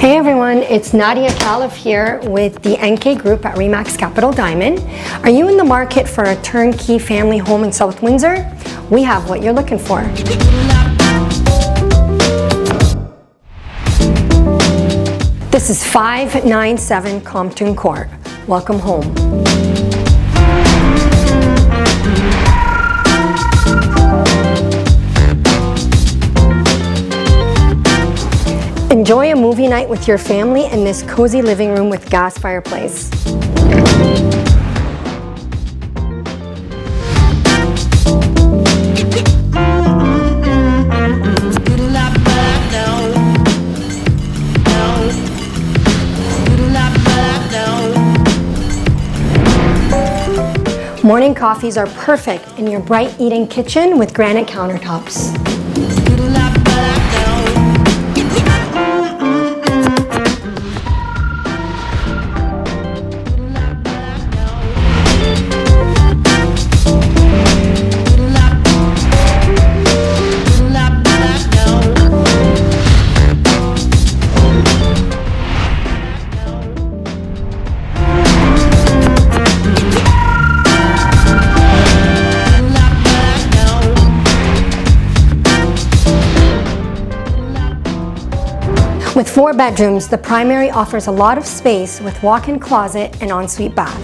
Hey everyone, it's Nadia Calif here with the NK Group at Remax Capital Diamond. Are you in the market for a turnkey family home in South Windsor? We have what you're looking for. This is 597 Compton Court. Welcome home. Enjoy a movie night with your family in this cozy living room with gas fireplace. Morning coffees are perfect in your bright eating kitchen with granite countertops. With 4 bedrooms, the primary offers a lot of space with walk-in closet and ensuite bath.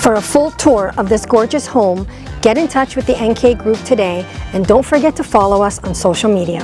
For a full tour of this gorgeous home, get in touch with the NK Group today and don't forget to follow us on social media.